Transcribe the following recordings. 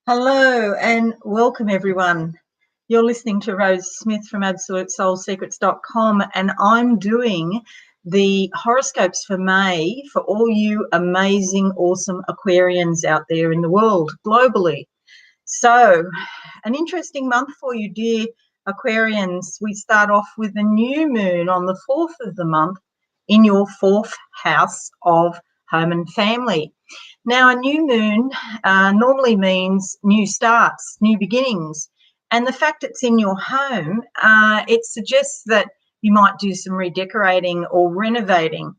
Hello and welcome everyone. You're listening to Rose Smith from AbsoluteSoulSecrets.com, and I'm doing the horoscopes for May for all you amazing, awesome Aquarians out there in the world, globally. So, an interesting month for you, dear Aquarians. We start off with a new moon on the 4th of the month in your 4th house of home and family. Now, a new moon normally means new starts, new beginnings. And the fact it's in your home, it suggests that you might do some redecorating or renovating.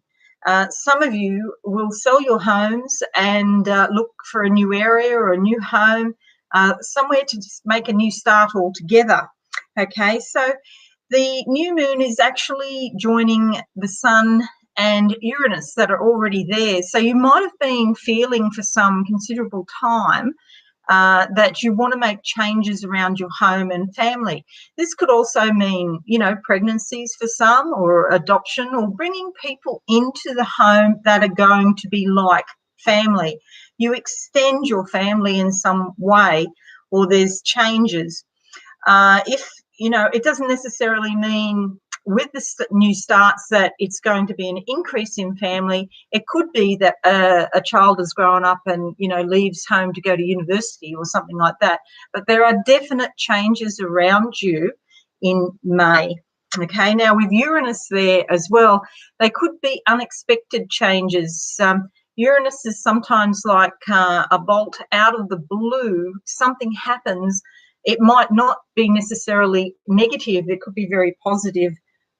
Some of you will sell your homes and look for a new area or a new home, somewhere to just make a new start altogether. Okay, so the new moon is actually joining the sun and Uranus that are already there. So you might have been feeling for some considerable time that you want to make changes around your home and family. This could also mean, pregnancies for some, or adoption, or bringing people into the home that are going to be like family. You extend your family in some way, or there's changes. It doesn't necessarily mean with the new starts that it's going to be an increase in family. It could be that a child has grown up and, leaves home to go to university or something like that. But there are definite changes around you in May. Okay, now with Uranus there as well, they could be unexpected changes. Uranus is sometimes like a bolt out of the blue. Something happens. It might not be necessarily negative. It could be very positive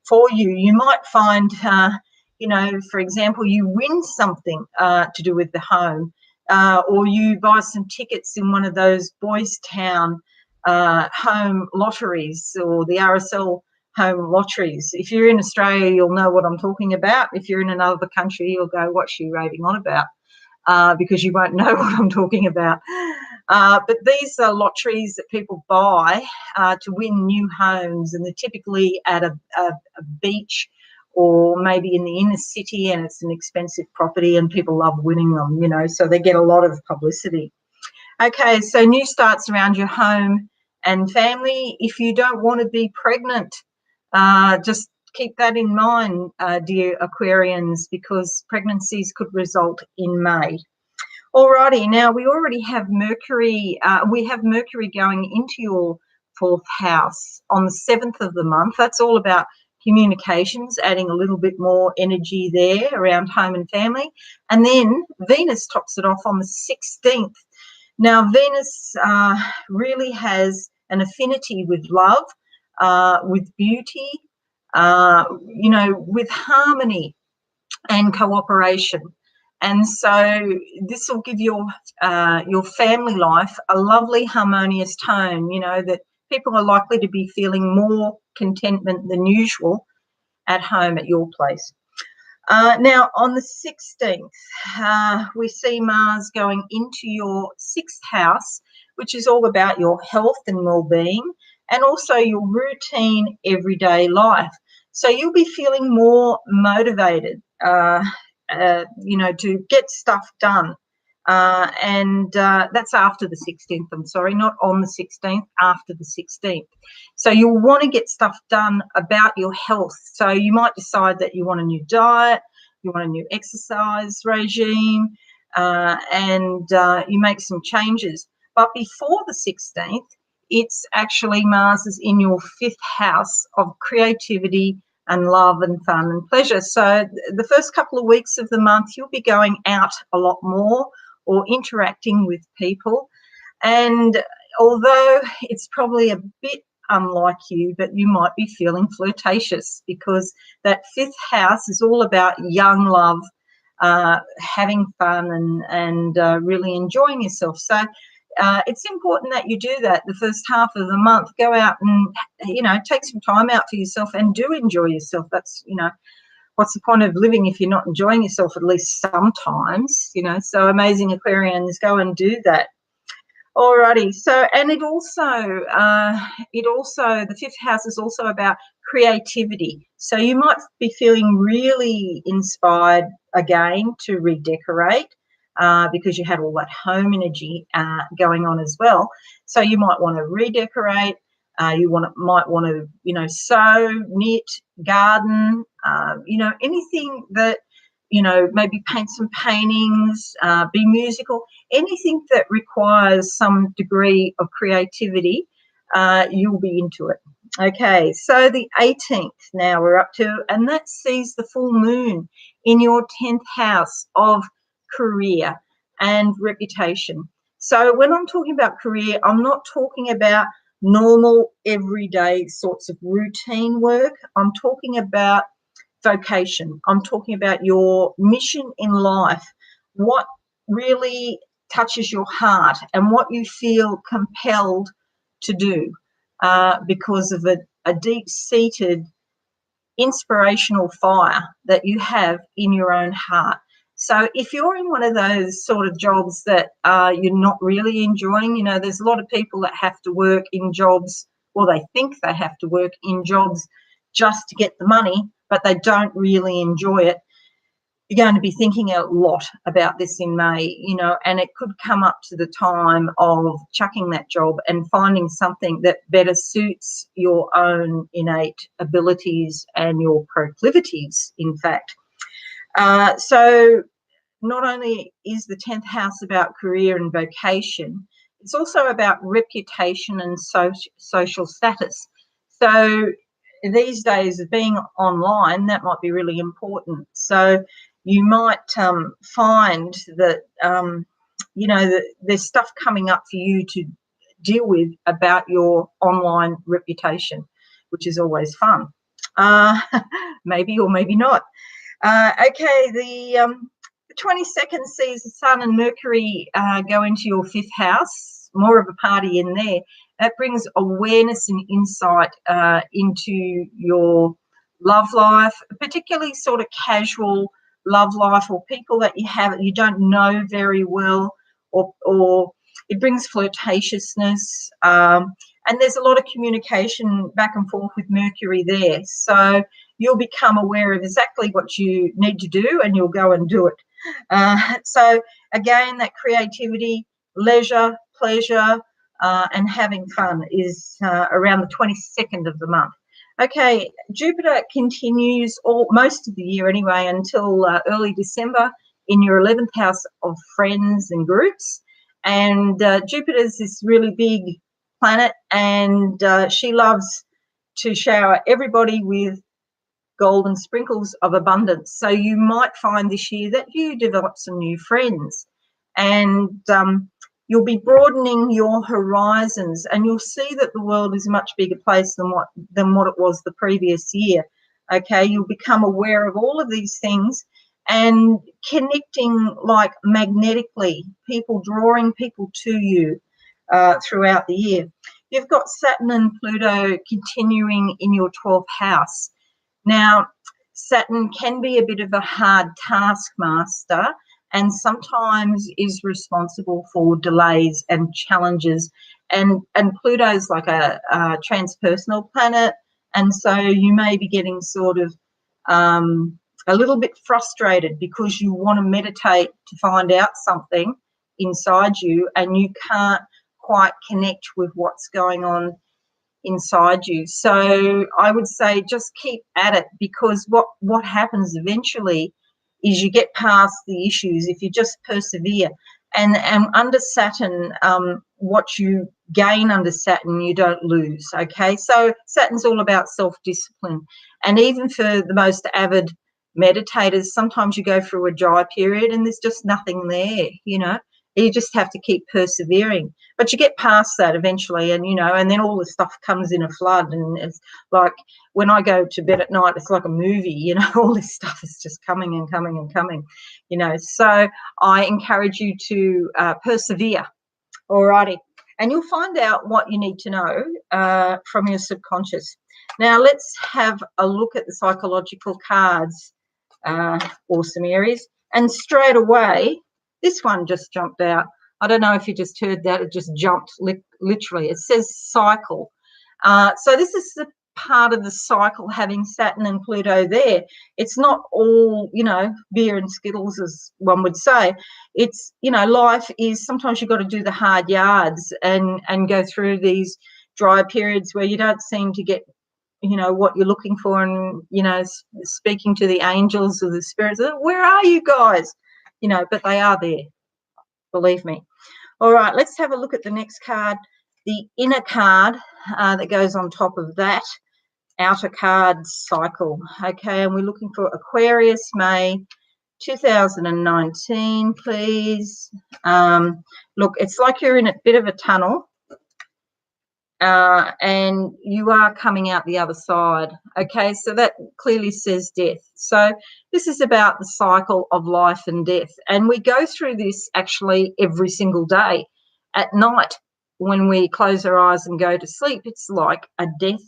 for you. You might find, for example, you win something to do with the home, or you buy some tickets in one of those Boys Town home lotteries, or the RSL home lotteries. If you're in Australia, you'll know what I'm talking about. If you're in another country, you'll go, what's she raving on about? Because you won't know what I'm talking about. But these are lotteries that people buy to win new homes, and they're typically at a beach or maybe in the inner city, and it's an expensive property and people love winning them, so they get a lot of publicity. Okay, so new starts around your home and family. If you don't want to be pregnant, just keep that in mind, dear Aquarians, because pregnancies could result in May. Alrighty, now we already have Mercury. We have Mercury going into your 4th house on the 7th of the month. That's all about communications, adding a little bit more energy there around home and family. And then Venus tops it off on the 16th. Now, Venus really has an affinity with love, with beauty, with harmony and cooperation. And so this will give your family life a lovely, harmonious tone, that people are likely to be feeling more contentment than usual at home at your place. Now, on the 16th, we see Mars going into your 6th house, which is all about your health and well-being, and also your routine everyday life. So you'll be feeling more motivated, to get stuff done. And that's after the 16th. I'm sorry, not on the 16th, after the 16th. So you'll want to get stuff done about your health. So you might decide that you want a new diet, you want a new exercise regime, and you make some changes. But before the 16th, it's actually Mars is in your 5th house of creativity and love and fun and pleasure. So the first couple of weeks of the month, you'll be going out a lot more or interacting with people. And although it's probably a bit unlike you, but you might be feeling flirtatious, because that 5th house is all about young love, having fun and really enjoying yourself. So it's important that you do that the first half of the month. Go out and, take some time out for yourself and do enjoy yourself. That's, what's the point of living if you're not enjoying yourself at least sometimes, So amazing Aquarians, go and do that. Alrighty. So, and it also, the 5th house is also about creativity. So you might be feeling really inspired again to redecorate. because you had all that home energy going on as well. So you might want to redecorate. Might want to, sew, knit, garden, anything that, maybe paint some paintings, be musical, anything that requires some degree of creativity, you'll be into it. Okay, so the 18th now we're up to, and that sees the full moon in your 10th house of career and reputation. So when I'm talking about career, I'm not talking about normal everyday sorts of routine work. I'm talking about vocation. I'm talking about your mission in life, what really touches your heart and what you feel compelled to do because of a deep-seated inspirational fire that you have in your own heart. So if you're in one of those sort of jobs that you're not really enjoying, there's a lot of people that have to work in jobs, or they think they have to work in jobs just to get the money, but they don't really enjoy it. You're going to be thinking a lot about this in May, and it could come up to the time of chucking that job and finding something that better suits your own innate abilities and your proclivities, in fact. So not only is the 10th house about career and vocation, it's also about reputation and social status. So these days, being online, that might be really important. So you might find that, that there's stuff coming up for you to deal with about your online reputation, which is always fun. Maybe or maybe not. Okay, the 22nd sees the Sun and Mercury go into your 5th house, more of a party in there. That brings awareness and insight into your love life, particularly sort of casual love life, or people that you don't know very well, or it brings flirtatiousness, and there's a lot of communication back and forth with Mercury there. So you'll become aware of exactly what you need to do, and you'll go and do it. So again, that creativity, leisure, pleasure, and having fun is around the 22nd of the month. Okay, Jupiter continues most of the year anyway until early December in your 11th house of friends and groups. And Jupiter's this really big planet, and she loves to shower everybody with golden sprinkles of abundance. So you might find this year that you develop some new friends, and you'll be broadening your horizons, and you'll see that the world is a much bigger place than what it was the previous year. Okay, you'll become aware of all of these things and connecting like magnetically, people drawing people to you throughout the year. You've got Saturn and Pluto continuing in your 12th house. Now, Saturn can be a bit of a hard taskmaster, and sometimes is responsible for delays and challenges. And Pluto's like a transpersonal planet, and so you may be getting sort of a little bit frustrated because you want to meditate to find out something inside you, and you can't quite connect with what's going on inside you. So I would say just keep at it, because what happens eventually is you get past the issues if you just persevere. And under Saturn, what you gain under Saturn, you don't lose, okay? So Saturn's all about self-discipline. And even for the most avid meditators, sometimes you go through a dry period and there's just nothing there, You just have to keep persevering. But you get past that eventually, and, and then all the stuff comes in a flood. And it's like when I go to bed at night, it's like a movie, all this stuff is just coming and coming and coming, So I encourage you to persevere, all righty. And you'll find out what you need to know from your subconscious. Now, let's have a look at the psychological cards, awesome Aries. And straight away, this one just jumped out. I don't know if you just heard that. It just jumped literally. It says cycle. So this is the part of the cycle having Saturn and Pluto there. It's not all, beer and Skittles, as one would say. It's, life is, sometimes you've got to do the hard yards and go through these dry periods where you don't seem to get, what you're looking for, and, speaking to the angels or the spirits, where are you guys? But they are there, believe me. All right, let's have a look at the next card, the inner card that goes on top of that outer card cycle. Okay, and we're looking for Aquarius May 2019, please. Look, it's like you're in a bit of a tunnel, and you are coming out the other side. Okay, so that clearly says death. So this is about the cycle of life and death, and we go through this actually every single day. At night, when we close our eyes and go to sleep, it's like a death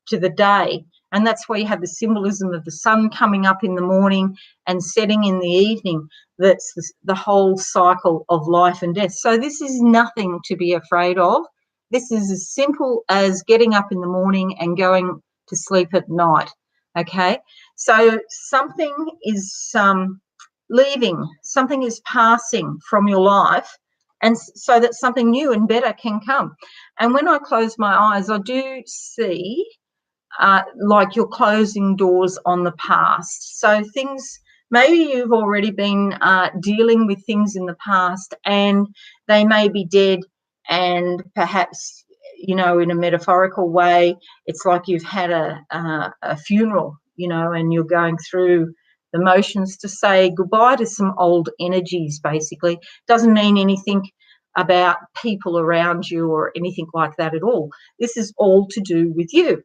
to the day, and that's where you have the symbolism of the sun coming up in the morning and setting in the evening. That's the whole cycle of life and death. So this is nothing to be afraid of. This is as simple as getting up in the morning and going to sleep at night. Okay, so something is leaving, something is passing from your life, and so that something new and better can come. And when I close my eyes, I do see like you're closing doors on the past. So things, maybe you've already been dealing with things in the past, and they may be dead, and perhaps, in a metaphorical way, it's like you've had a funeral, and you're going through the motions to say goodbye to some old energies, basically. Doesn't mean anything about people around you or anything like that at all. This is all to do with you.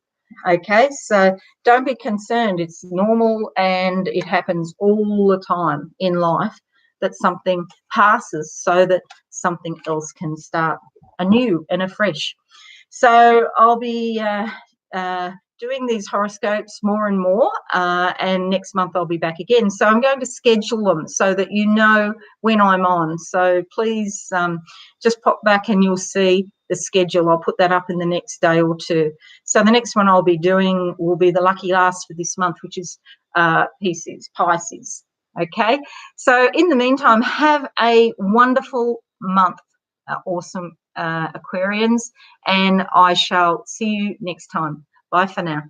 Okay, so don't be concerned. It's normal, and it happens all the time in life that something passes so that something else can start anew and afresh. So I'll be doing these horoscopes more and more, and next month I'll be back again. So I'm going to schedule them so that you know when I'm on. So please just pop back and you'll see the schedule. I'll put that up in the next day or two. So the next one I'll be doing will be the lucky last for this month, which is Pisces. Okay, so in the meantime, have a wonderful month, awesome Aquarians, and I shall see you next time. Bye for now.